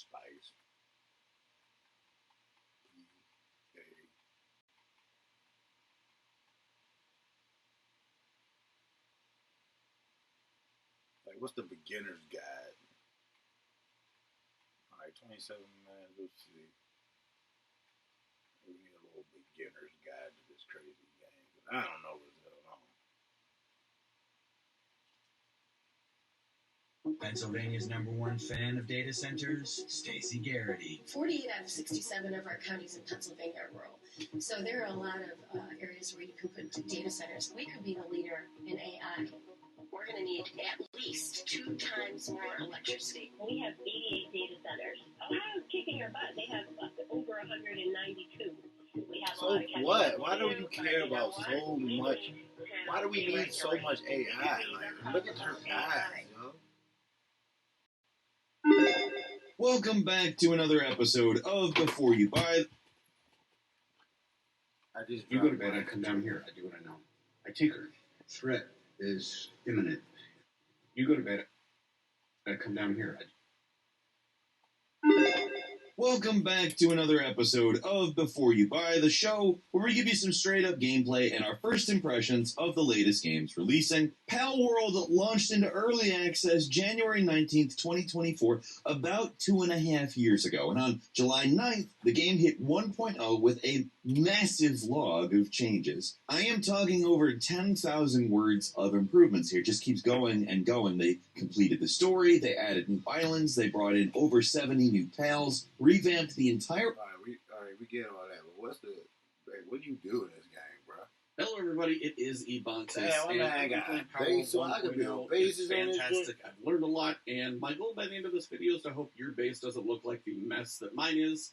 Spice. Like, what's the beginner's guide? All right, 27 minutes. Let's see. We need a little beginner's guide to this crazy game. I don't know what's going on. Pennsylvania's #1 fan of data centers, Stacey Garrity. 48 out of 67 of our counties in Pennsylvania are rural. So there are a lot of areas where you can put data centers. We could be the leader in AI. We're going to need at least 2 times more electricity. We have 88 data centers. Ohio's kicking our butt. They have over 192. We have so what? Why do you care about so much? Why do we need so much AI? Like, look at her eyes, yo. Welcome back to another episode of Before You Buy. You go to bed, I come down here, I do what I know. I tinker. Threat is imminent. You go to bed, I come down here. Welcome back to another episode of Before You Buy, the show where we give you some straight up gameplay and our first impressions of the latest games releasing. Pal World launched into early access January 19th, 2024, about 2.5 years ago. And on July 9th, the game hit 1.0 with a massive log of changes. I am talking over 10,000 words of improvements here. It just keeps going and going. They completed the story, they added new islands, they brought in over 70 new pals, revamped the entire... All right, we get all that, but what do you do in this game, bro? Hello, everybody. It is Ebontis. Damn, I got base, so I can build bases on this fantastic. I've learned a lot, and my goal by the end of this video is to hope your base doesn't look like the mess that mine is,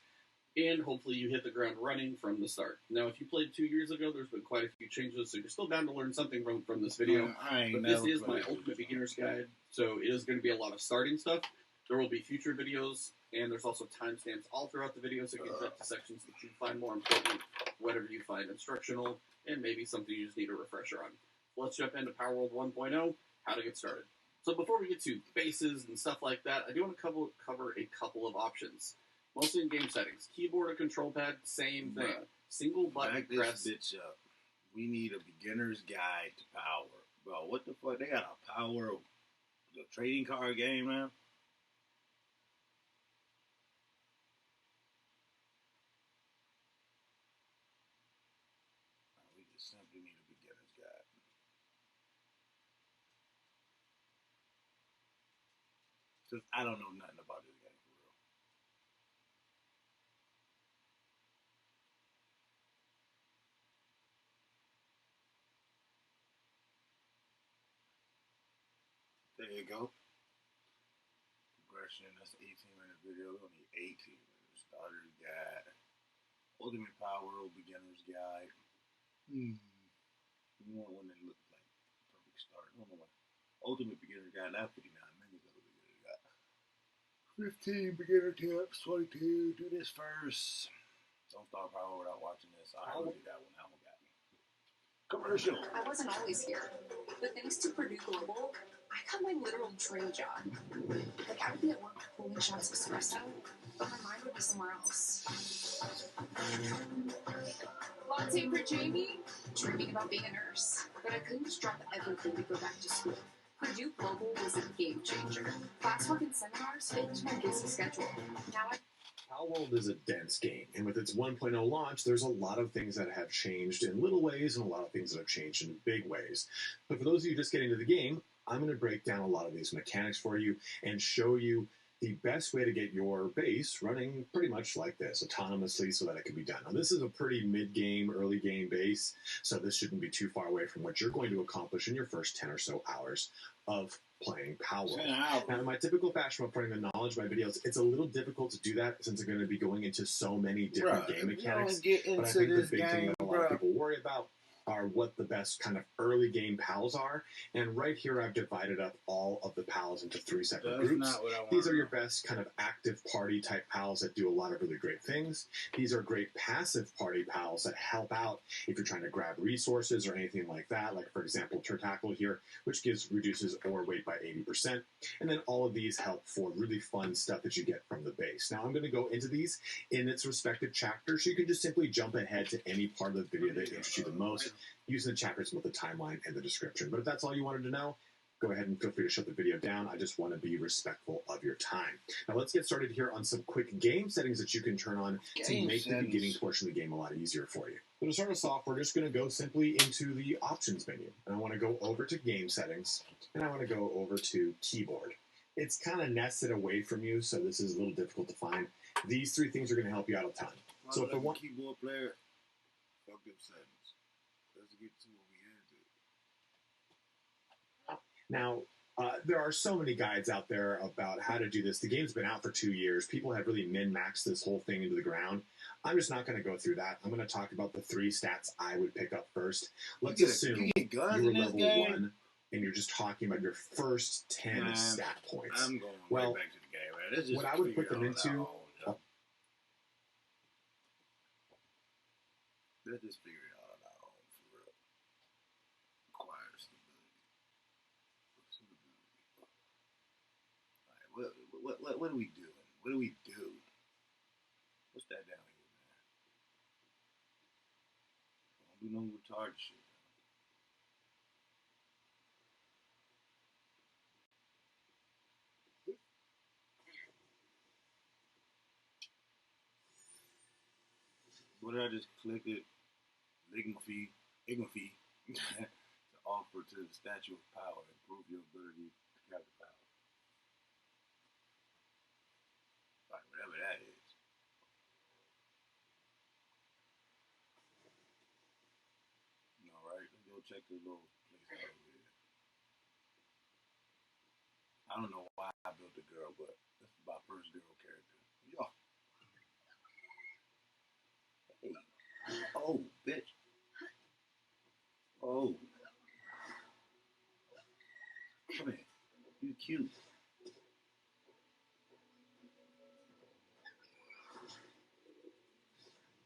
and hopefully you hit the ground running from the start. Now, if you played 2 years ago, there's been quite a few changes, so you're still bound to learn something from this video. But this is my ultimate beginner's guide, so it is going to be a lot of starting stuff. There will be future videos, and there's also timestamps all throughout the video, so you can jump to sections that you find more important, whatever you find instructional, and maybe something you just need a refresher on. Let's jump into Power World 1.0, how to get started. So before we get to bases and stuff like that, I do want to cover a couple of options. Mostly in game settings. Keyboard or control pad, same thing. Single button press. This bitch up. We need a beginner's guide to Power. Bro, what the fuck? They got a Power, the trading card game now? We just simply need a beginner's guide. Since I don't know nothing about this game for real. There you go. Progression, that's an 18-minute video. We only 18 minutes. Starter's guide. Ultimate Power, beginner's guide. You want one that looks like perfect start. I don't know why. Ultimate beginner's guide, not 59 minutes of a beginner's guide. 15 beginner tips, 22. Do this first. Don't start Power without watching this. I already got one. That one got me. Commercial. I wasn't always here, but thanks to Purdue Global, I got my literal dream job. Like, I would be at work pulling shots of espresso, but my mind would be somewhere else. Latte for Jamie? Dreaming about being a nurse. But I couldn't just drop everything to go back to school. Purdue Global was a game changer. Classwork and seminars fit into my busy schedule. Now Pal World is a dense game, and with its 1.0 launch, there's a lot of things that have changed in little ways and a lot of things that have changed in big ways. But for those of you just getting into the game, I'm going to break down a lot of these mechanics for you and show you the best way to get your base running pretty much like this, autonomously, so that it can be done. Now, this is a pretty mid-game, early-game base, so this shouldn't be too far away from what you're going to accomplish in your first 10 or so hours of playing Pal World. Now, in my typical fashion of putting the knowledge in my videos, it's a little difficult to do that since I'm going to be going into so many different game mechanics. But I think the big thing that a lot of people worry about are what the best kind of early game pals are. And right here, I've divided up all of the pals into 3 separate That's groups. not what I want. These are your best kind of active party type pals that do a lot of really great things. These are great passive party pals that help out if you're trying to grab resources or anything like that. Like, for example, Turtackle here, which reduces ore weight by 80%. And then all of these help for really fun stuff that you get from the base. Now, I'm going to go into these in its respective chapters, so you can just simply jump ahead to any part of the video that interests you the most using the chapters with the timeline and the description. But if that's all you wanted to know, go ahead and feel free to shut the video down. I just want to be respectful of your time. Now let's get started here on some quick game settings that you can turn on to make the beginning portion of the game a lot easier for you. So to start us off, we're just going to go simply into the options menu. And I want to go over to game settings, and I want to go over to keyboard. It's kind of nested away from you, so this is a little difficult to find. These 3 things are going to help you out a ton. So if I want keyboard player, fuck them settings. Let's get to what we had to. Now, there are so many guides out there about how to do this. The game's been out for 2 years. People have really min-maxed this whole thing into the ground. I'm just not going to go through that. I'm going to talk about the 3 stats I would pick up first. Let's assume you were level 1 and you're just talking about your first 10 stat points. I'm going right back to the game, man. This is what I would put them into... Let's just figure it out on our own, for real. Acquire stability. Alright, what are we doing? What do we do? What's that down here, man? Don't do no retarded shit. What did I just click it? Igmafee to offer to the Statue of Power, improve your ability to capture power. Right, whatever that is. Alright, let's go check this little place out over here. I don't know why I built a girl, but this is my first girl character. Yo. Hey. Oh, bitch. Oh. Come here. You cute.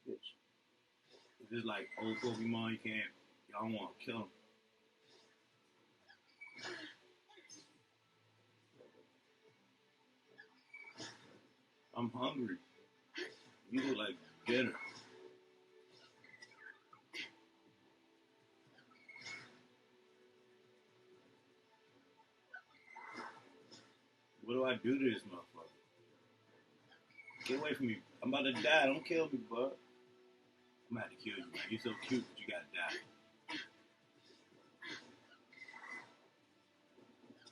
Bitch. If it's like old Pokemon, y'all want to kill them. I'm hungry. You look like dinner. What do I do to this motherfucker? Get away from me. I'm about to die. Don't kill me, bud. I'm about to kill you, man. You're so cute, but you gotta die.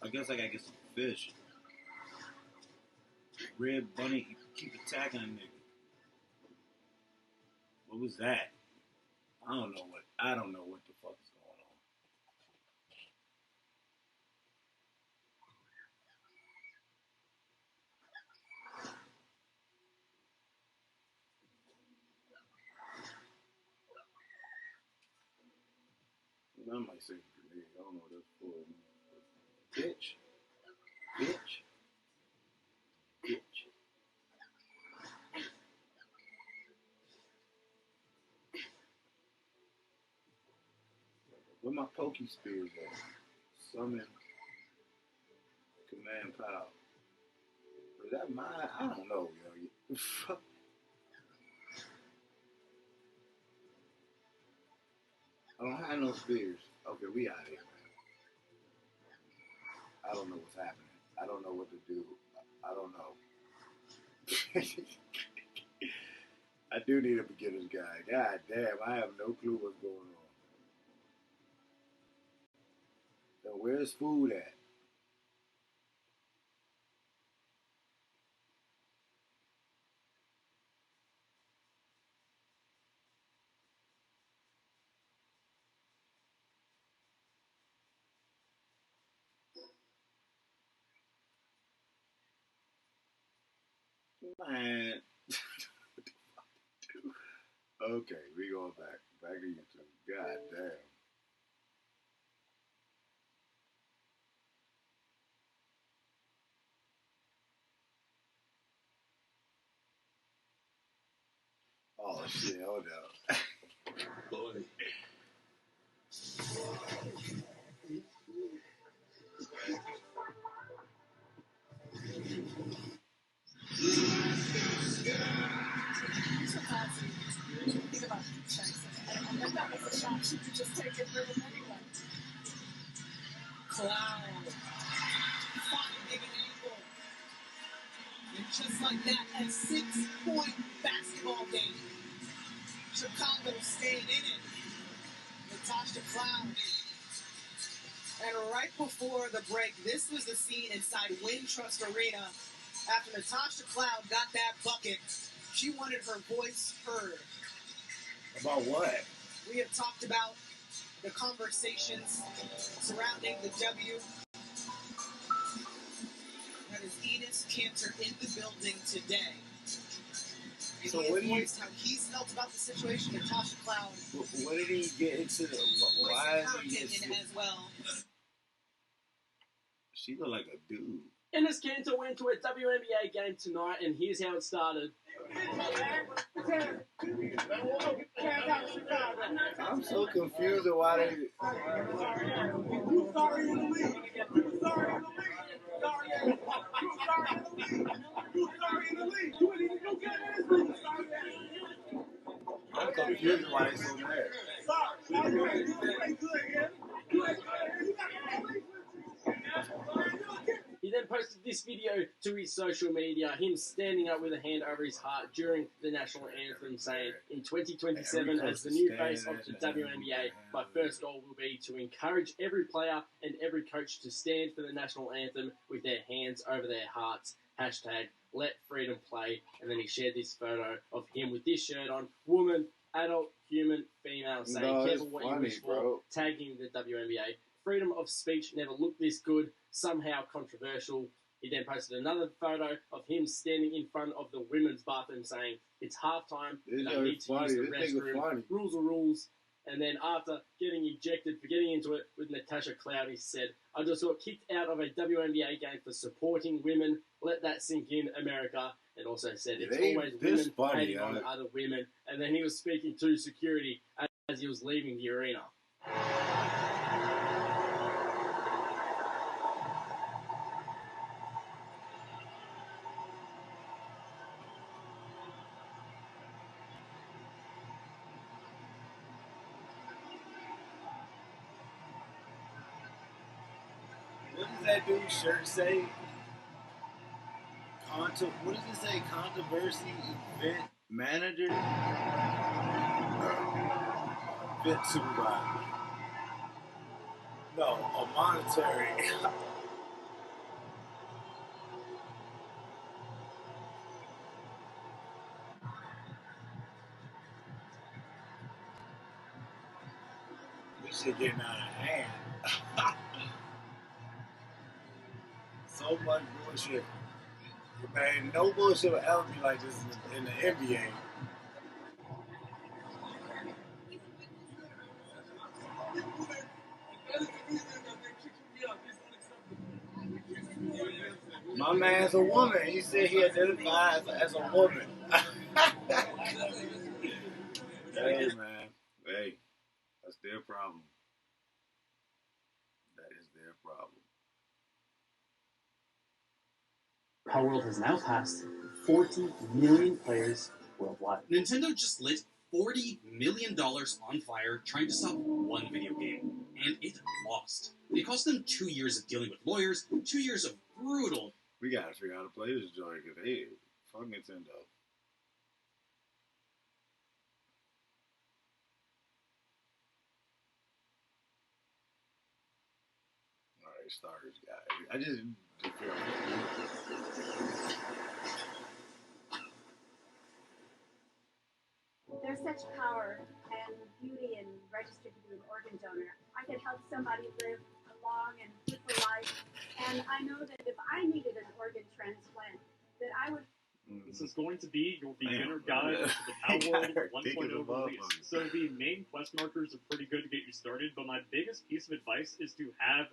I guess I gotta get some fish. Red bunny, you keep attacking a nigga. What was that? I don't know what the fuck is going on. I might say grenade. I don't know what that's for. Bitch. Bitch. Bitch. Where my Poke Spears at? Summon. Command power. Is that mine? I don't know, yo. I don't have no spears. Okay, we out here, man. I don't know what's happening. I don't know what to do. I don't know. I do need a beginner's guide. God damn, I have no clue what's going on. So where's food at? Man. Okay, we going back to YouTube. God damn. Oh shit, hold up. Boy. Think about checks. And that was a shot. She could just take it for him anyway. Cloud. Fought big and able. And just like that, a 6-point basketball game. Chicago stayed in it. Natasha Cloud. And right before the break, this was the scene inside Wintrust Arena. After Natasha Cloud got that bucket, she wanted her voice heard. About what? We have talked about the conversations surrounding the W. That is Enos Cantor in the building today. And So he what do you? voiced how he's felt about the situation. Natasha Cloud What did he get into? Why voicing her did he opinion get? as well. She look like a dude. Enes Kanter went to a WNBA game tonight, and here's how it started. I'm so confused at why they. I'm confused why they so mad. He then posted this video to his social media, him standing up with a hand over his heart during the national anthem, saying, "In 2027, as the new face of the WNBA, my first goal will be to encourage every player and every coach to stand for the national anthem with their hands over their hearts. Hashtag let freedom play." And then he shared this photo of him with this shirt on, woman, adult, human, female, saying, No, careful it's what funny, you wish for, bro. tagging the WNBA. Freedom of speech never looked this good, somehow controversial. He then posted another photo of him standing in front of the women's bathroom saying, "It's halftime, This I nigga need to funny. use the This nigga restroom. funny. Rules are rules." And then after getting ejected for getting into it with Natasha Cloud, he said, "I just got kicked out of a WNBA game for supporting women. Let that sink in, America." And also said, "It's They- always this women funny, hating on huh? other women." And then he was speaking to security as he was leaving the arena. What does that dude's shirt say? What does it say? Controversy event manager? Event supervisor. No, a monetary. This shit getting out of hand. So much bullshit. Man, no bullshit will ever be like this in the NBA. My man's a woman. He said he identifies as a woman. Hey, man. Hey, that's their problem. That is their problem. Our world has now passed 40 million players worldwide. Nintendo just lit $40 million on fire trying to stop one video game, and it lost. It cost them 2 years of dealing with lawyers, 2 years of brutal. We gotta figure out how to play this joint because hey, fuck Nintendo. Alright, starters guy. I just feel There's such power and beauty in registered to be an organ donor. I could help somebody live a long and fruitful life, and I know that if I needed an organ transplant, that I would. This is going to be your beginner Damn. guide to the I Power got World her 1.0 thinking about release. it. So the main quest markers are pretty good to get you started, but my biggest piece of advice is to have